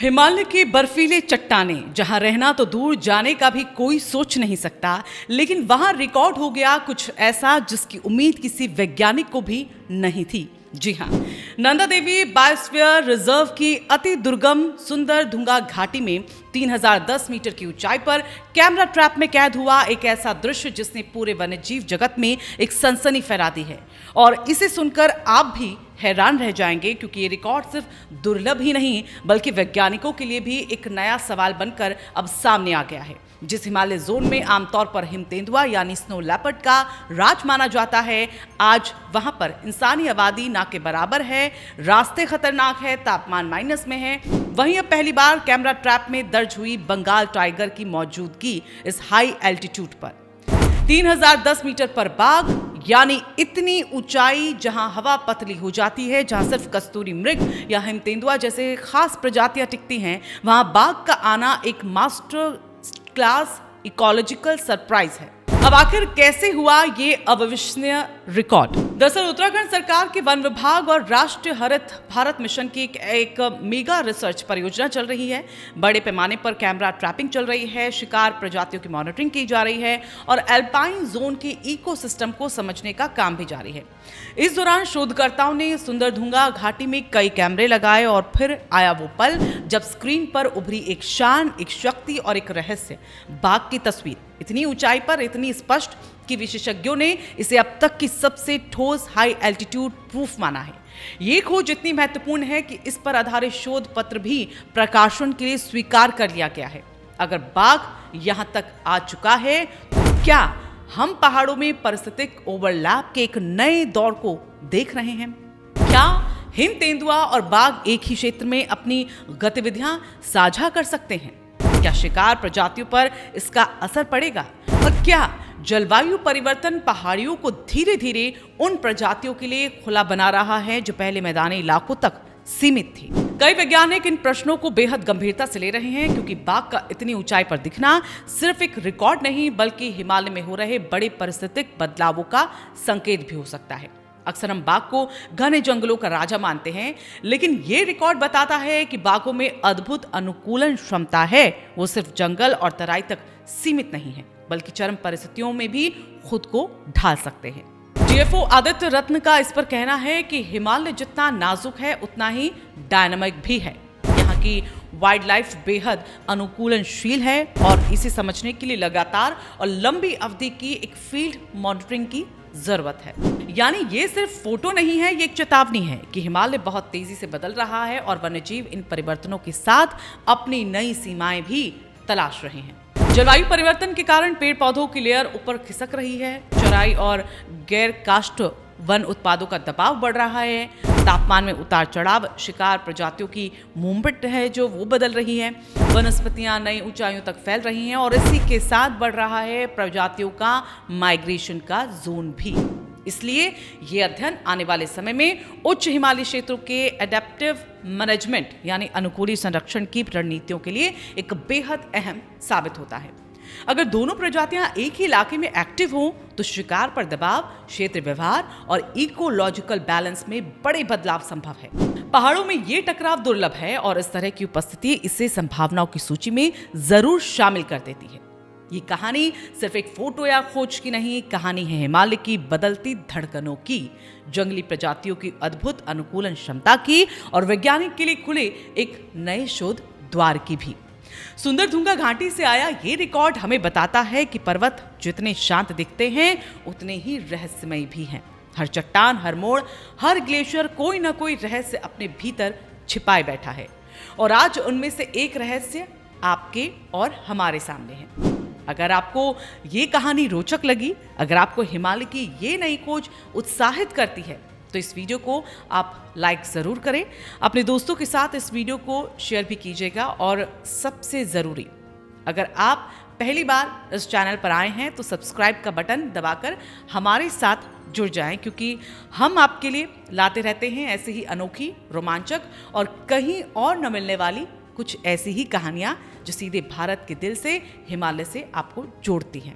हिमालय की बर्फीले चट्टानें, जहां रहना तो दूर जाने का भी कोई सोच नहीं सकता, लेकिन वहां रिकॉर्ड हो गया कुछ ऐसा जिसकी उम्मीद किसी वैज्ञानिक को भी नहीं थी। जी हां, नंदा देवी बायोस्फीयर रिजर्व की अति दुर्गम सुंदर धुंगा घाटी में 3010 मीटर की ऊंचाई पर कैमरा ट्रैप में कैद हुआ एक ऐसा दृश्य जिसने पूरे वन्यजीव जगत में एक सनसनी फैला दी है। और इसे सुनकर आप भी हैरान रह जाएंगे, क्योंकि ये रिकॉर्ड सिर्फ दुर्लभ ही नहीं बल्कि वैज्ञानिकों के लिए भी एक नया सवाल बनकर अब सामने आ गया है। जिस हिमालय जोन में आमतौर पर हिम तेंदुआ यानी स्नो लेपर्ड का राज माना जाता है, आज वहां पर इंसानी आबादी ना के बराबर है, रास्ते खतरनाक है, तापमान माइनस में है। वहीं अब पहली बार कैमरा ट्रैप में दर्ज हुई बंगाल टाइगर की मौजूदगी इस हाई एल्टीट्यूड पर। 3010 मीटर पर बाघ, यानी इतनी ऊंचाई जहां हवा पतली हो जाती है, जहां सिर्फ कस्तूरी मृग या हिम तेंदुआ जैसे खास प्रजातियां टिकती हैं, वहां बाघ का आना एक मास्टर क्लास इकोलॉजिकल सरप्राइज है। अब आखिर कैसे हुआ ये अविश्वसनीय रिकॉर्ड? दरअसल उत्तराखंड सरकार के वन विभाग और राष्ट्रीय हरित भारत मिशन की एक मेगा रिसर्च परियोजना चल रही है। बड़े पैमाने पर कैमरा ट्रैपिंग चल रही है, शिकार प्रजातियों की मॉनिटरिंग की जा रही है और एल्पाइन जोन के इकोसिस्टम को समझने का काम भी जारी है। इस दौरान शोधकर्ताओं ने सुंदरधुंगा घाटी में कई कैमरे लगाए और फिर आया वो पल जब स्क्रीन पर उभरी एक शान, एक शक्ति और एक रहस्य, बाघ की तस्वीर इतनी ऊंचाई पर इतनी स्पष्ट कि विशेषज्ञों ने इसे अब तक की सबसे ठोस हाई एल्टीट्यूड प्रूफ माना है। ये खोज इतनी महत्वपूर्ण है कि इस पर आधारित शोध पत्र भी प्रकाशन के लिए स्वीकार कर लिया गया है। अगर बाघ यहां तक आ चुका है तो क्या हम पहाड़ों में पारिस्थितिक ओवरलैप के एक नए दौर को देख रहे हैं? क्या हिम तेंदुआ और बाघ एक ही क्षेत्र में अपनी गतिविधियां साझा कर सकते हैं? क्या शिकार प्रजातियों पर इसका असर पड़ेगा? और क्या जलवायु परिवर्तन पहाड़ियों को धीरे धीरे उन प्रजातियों के लिए खुला बना रहा है जो पहले मैदानी इलाकों तक सीमित थी? कई वैज्ञानिक इन प्रश्नों को बेहद गंभीरता से ले रहे हैं, क्योंकि बाघ का इतनी ऊंचाई पर दिखना सिर्फ एक रिकॉर्ड नहीं बल्कि हिमालय में हो रहे बड़े पारिस्थितिक बदलावों का संकेत भी हो सकता है। अक्सर हम बाघ को घने जंगलों का राजा मानते हैं, लेकिन ये रिकॉर्ड बताता है कि बाघों में अद्भुत अनुकूलन क्षमता है। वो सिर्फ जंगल और तराई तक सीमित नहीं है बल्कि चरम परिस्थितियों में भी खुद को ढाल सकते हैं। जीएफओ आदित्य रत्न का इस पर कहना है कि हिमालय जितना नाजुक है उतना ही डायनामिक भी है। यहाँ की वाइल्ड लाइफ बेहद अनुकूलनशील है और इसे समझने के लिए लगातार और लंबी अवधि की एक फील्ड मॉनिटरिंग की जरूरत है। यानी ये सिर्फ फोटो नहीं है, ये एक चेतावनी है कि हिमालय बहुत तेजी से बदल रहा है और वन्यजीव इन परिवर्तनों के साथ अपनी नई सीमाएं भी तलाश रहे हैं। जलवायु परिवर्तन के कारण पेड़ पौधों की लेयर ऊपर खिसक रही है, चराई और गैर काष्ठ वन उत्पादों का दबाव बढ़ रहा है, तापमान में उतार चढ़ाव, शिकार प्रजातियों की मूवमेंट है जो वो बदल रही है, वनस्पतियां नई ऊंचाइयों तक फैल रही हैं और इसी के साथ बढ़ रहा है प्रजातियों का माइग्रेशन का जोन भी। इसलिए ये अध्ययन आने वाले समय में उच्च हिमालयी क्षेत्रों के एडेप्टिव मैनेजमेंट यानी अनुकूली संरक्षण की रणनीतियों के लिए एक बेहद अहम साबित होता है। अगर दोनों प्रजातियां एक ही इलाके में एक्टिव हों तो शिकार पर दबाव, क्षेत्र व्यवहार और इकोलॉजिकल बैलेंस में बड़े बदलाव संभव है। पहाड़ों में ये टकराव दुर्लभ है और इस तरह की उपस्थिति इसे संभावनाओं की सूची में जरूर शामिल कर देती है। ये कहानी सिर्फ एक फोटो या खोज की नहीं, कहानी है हिमालय की बदलती धड़कनों की, जंगली प्रजातियों की अद्भुत अनुकूलन क्षमता की और वैज्ञानिक के लिए खुले एक नए शोध द्वार की भी। सुंदरधुंगा घाटी से आया ये रिकॉर्ड हमें बताता है कि पर्वत जितने शांत दिखते हैं उतने ही रहस्यमयी भी हैं। हर चट्टान, हर मोड़, हर ग्लेशियर कोई ना कोई रहस्य अपने भीतर छिपाए बैठा है और आज उनमें से एक रहस्य आपके और हमारे सामने है। अगर आपको ये कहानी रोचक लगी, अगर आपको हिमालय की ये नई खोज उत्साहित करती है तो इस वीडियो को आप लाइक ज़रूर करें, अपने दोस्तों के साथ इस वीडियो को शेयर भी कीजिएगा और सबसे ज़रूरी, अगर आप पहली बार इस चैनल पर आए हैं तो सब्सक्राइब का बटन दबाकर हमारे साथ जुड़ जाएं, क्योंकि हम आपके लिए लाते रहते हैं ऐसे ही अनोखी, रोमांचक और कहीं और न मिलने वाली कुछ ऐसी ही कहानियाँ जो सीधे भारत के दिल से, हिमालय से आपको जोड़ती हैं।